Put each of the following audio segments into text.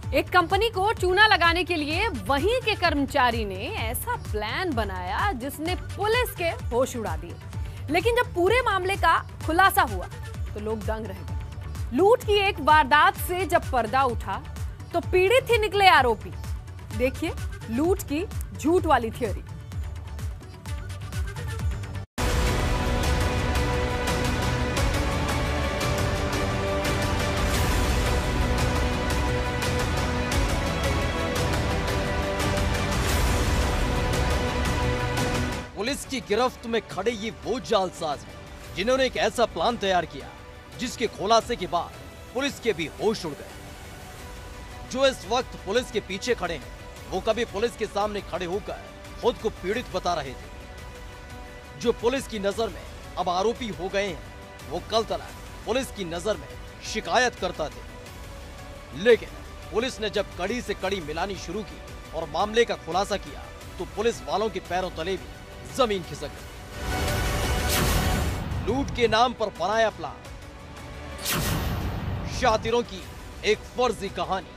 एक कंपनी को चूना लगाने के लिए वहीं के कर्मचारी ने ऐसा प्लान बनाया जिसने पुलिस के होश उड़ा दिए। लेकिन जब पूरे मामले का खुलासा हुआ तो लोग दंग रह गए। लूट की एक वारदात से जब पर्दा उठा तो पीड़ित ही निकले आरोपी। देखिए लूट की झूठ वाली थ्योरी। पुलिस की गिरफ्त में खड़े ये वो जालसाज हैं जिन्होंने एक ऐसा प्लान तैयार किया जिसके खुलासे के बाद पुलिस के भी होश उड़ गए। जो इस वक्त पुलिस के पीछे खड़े हैं वो कभी पुलिस के सामने खड़े होकर खुद को पीड़ित बता रहे थे। जो पुलिस की नजर में अब आरोपी हो गए हैं वो कल तक पुलिस की नजर में शिकायत करता थे। लेकिन पुलिस ने जब कड़ी से कड़ी मिलानी शुरू की और मामले का खुलासा किया तो पुलिस वालों के पैरों तले भी जमीन खिसक गई। लूट के नाम पर बनाया प्लान, शातिरों की एक फर्जी कहानी।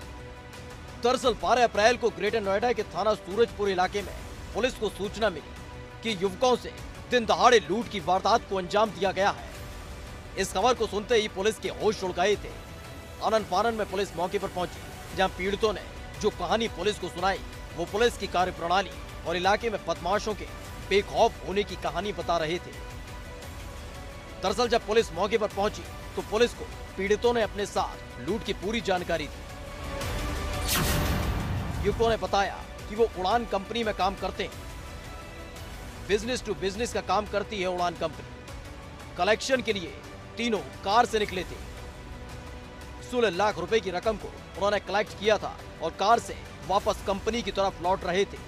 दरअसल 12 अप्रैल को ग्रेटर नोएडा के थाना सूरजपुर इलाके में पुलिस को सूचना मिली कि युवकों से दिन दहाड़े लूट की वारदात को अंजाम दिया गया है। इस खबर को सुनते ही पुलिस के होश उड़ गए थे। आनन फानन में पुलिस मौके पर पहुंची, जहां पीड़ितों ने जो कहानी पुलिस को सुनाई वो पुलिस की कार्यप्रणाली और इलाके में बदमाशों के बेखौफ होने की कहानी बता रहे थे। दरअसल जब पुलिस मौके पर पहुंची तो पुलिस को पीड़ितों ने अपने साथ लूट की पूरी जानकारी दी। युवकों ने बताया कि वो उड़ान कंपनी में काम करते हैं। बिजनेस टू बिजनेस का काम करती है उड़ान कंपनी। कलेक्शन के लिए तीनों कार से निकले थे। 16 लाख रुपए की रकम को उन्होंने कलेक्ट किया था और कार से वापस कंपनी की तरफ लौट रहे थे।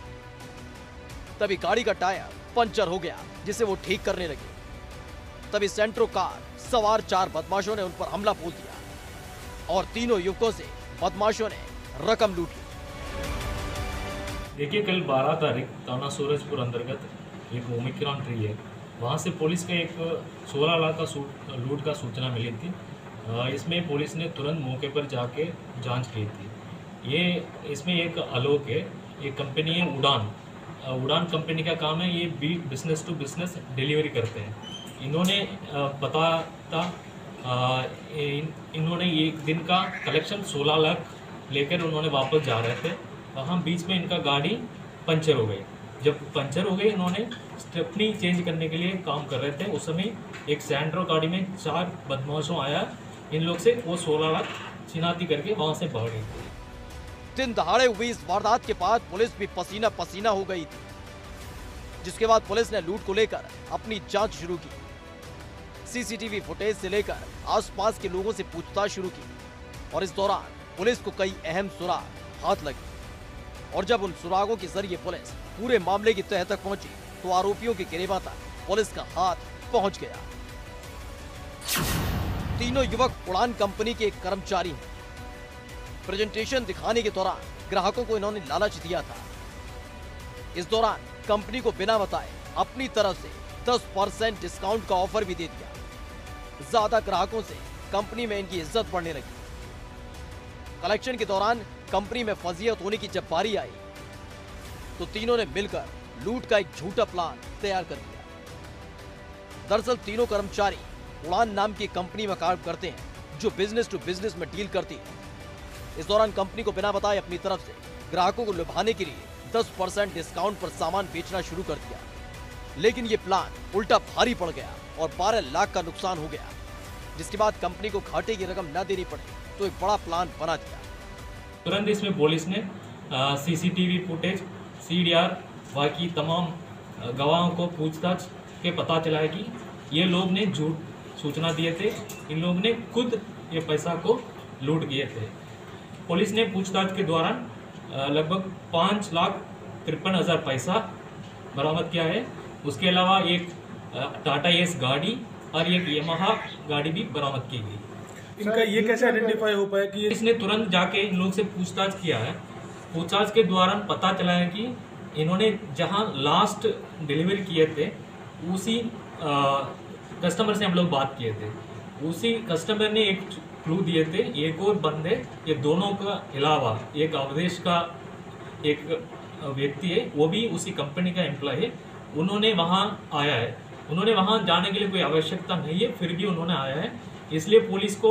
तभी गाड़ी का टायर पंचर हो गया जिसे वो ठीक करने लगे। तभी सेंट्रो कार सवार 4 बदमाशों ने उन पर हमला बोल दिया और तीनों युवकों से बदमाशों ने रकम लूट ली। देखिए कल 12 तारीख थाना सूरजपुर अंतर्गत एक ओमिक्रॉन ट्री है, वहाँ से पुलिस के एक 16 लाख का लूट का सूचना मिली थी। इसमें पुलिस ने तुरंत मौके पर जाके जांच की थी। इसमें एक आलोक है, एक कंपनी है उड़ान कंपनी का काम है। ये बिजनेस टू बिजनेस डिलीवरी करते हैं। इन्होंने बताया था इन्होंने एक दिन का कलेक्शन 16 लाख लेकर उन्होंने वापस जा रहे थे। वहाँ बीच में इनका गाड़ी पंचर हो गई। जब पंचर हो गई इन्होंने स्टेपनी चेंज करने के लिए काम कर रहे थे। उस समय एक सैंड्रो गाड़ी में 4 बदमाशों आया, इन लोग से वो 16 लाख छिनाती करके वहाँ से भाग गई। दिन दहाड़े हुई इस वारदात के बाद पुलिस भी पसीना पसीना हो गई थी, जिसके बाद पुलिस ने लूट को लेकर अपनी जांच शुरू की। सीसीटीवी फुटेज से लेकर आसपास के लोगों से पूछताछ शुरू की और इस दौरान पुलिस को कई अहम सुराग हाथ लगे। और जब उन सुरागों के जरिए पुलिस पूरे मामले की तह तक पहुंची तो आरोपियों के गिरेबान तक पुलिस का हाथ पहुंच गया। तीनों युवक उड़ान कंपनी के एक कर्मचारी हैं। प्रेजेंटेशन दिखाने के दौरान ग्राहकों को इन्होंने लालच दिया था। इस दौरान कंपनी को बिना बताए अपनी तरफ से 10% डिस्काउंट का ऑफर भी दे दिया। ज्यादा ग्राहकों से कंपनी में इनकी इज्जत बढ़ने लगी। कलेक्शन के दौरान कंपनी में फजीयत होने की जब बारी आई तो तीनों ने मिलकर लूट का एक झूठा प्लान तैयार कर दिया। दरअसल तीनों कर्मचारी उड़ान नाम की कंपनी में काम करते हैं जो बिजनेस टू बिजनेस में डील करती है। इस दौरान कंपनी को बिना बताए अपनी तरफ से ग्राहकों को लुभाने के लिए 10% डिस्काउंट पर सामान बेचना शुरू कर दिया। लेकिन ये प्लान उल्टा भारी पड़ गया और 12 लाख का नुकसान हो गया, जिसके बाद कंपनी को घाटे की रकम न देनी पड़े तो एक बड़ा प्लान बना दिया। तुरंत इसमें पुलिस ने सीसीटीवी फुटेज, CDR, बाकी तमाम गवाहों को पूछताछ के पता चला है कि ये लोग ने झूठ सूचना दिए थे। इन लोग ने खुद ये पैसा को लूट किए थे। पुलिस ने पूछताछ के दौरान लगभग 5,53,000 पैसा बरामद किया है। उसके अलावा एक टाटा एस गाड़ी और एक यामाहा गाड़ी भी बरामद की गई। इनका ये कैसे आइडेंटिफाई हो पाया कि इसने तुरंत जाके इन लोग से पूछताछ किया है। पूछताछ के दौरान पता चला है कि इन्होंने जहां लास्ट डिलीवरी किए थे उसी कस्टमर से हम लोग बात किए थे। उसी कस्टमर ने एक क्लू दिए थे। एक और बंदे, ये दोनों का अलावा एक अवधेश का एक व्यक्ति है, वो भी उसी कंपनी का एम्प्लॉय है। उन्होंने वहाँ आया है, उन्होंने वहाँ जाने के लिए कोई आवश्यकता नहीं है, फिर भी उन्होंने आया है, इसलिए पुलिस को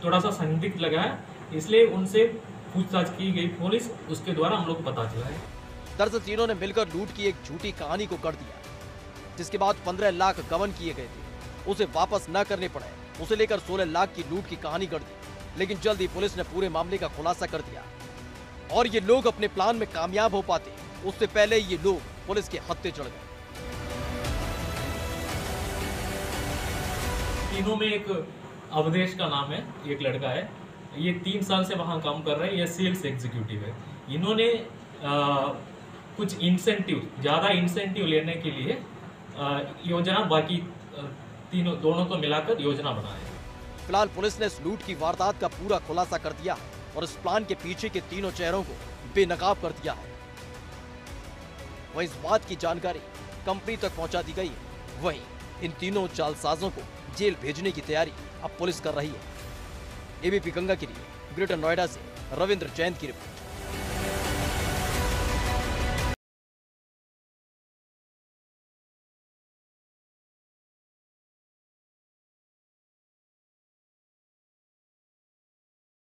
थोड़ा सा संदिग्ध लगा है, इसलिए उनसे पूछताछ की गई पुलिस, उसके द्वारा हम लोग को पता चला है। दरअसल तीनों ने मिलकर लूट की एक झूठी कहानी को कर दिया, जिसके बाद 15 लाख गबन किए गए थे, उसे वापस न करने पड़े। उसे लेकर 16 लाख की लूट की कहानी कर दी, लेकिन जल्द ही पुलिस ने पूरे मामले का खुलासा कर दिया और ये लोग अपने प्लान में कामयाब हो पाते, उससे पहले ये लोग पुलिस के हत्थे चढ़ गए। तीनों में एक अवधेश का नाम है, एक लड़का है, ये 3 साल से वहाँ काम कर रहा है, ये सेल्स एग्जीक्यूटिव है। इन्होंने कुछ इंसेंटिव, ज़्यादा इंसेंटिव लेने के लिए योजना, बाकी दोनों को मिलाकर योजना बनाई है। फिलहाल पुलिस ने इस लूट की वारदात का पूरा खुलासा कर दिया और इस प्लान के पीछे के तीनों चेहरों को बेनकाब कर दिया है। वहीं इस बात की जानकारी कंपनी तक पहुंचा दी गई है। वहीं इन तीनों जालसाजों को जेल भेजने की तैयारी अब पुलिस कर रही है। एबीपी गंगा के लिए ग्रेटर नोएडा से रविंद्र जैन की रिपोर्ट।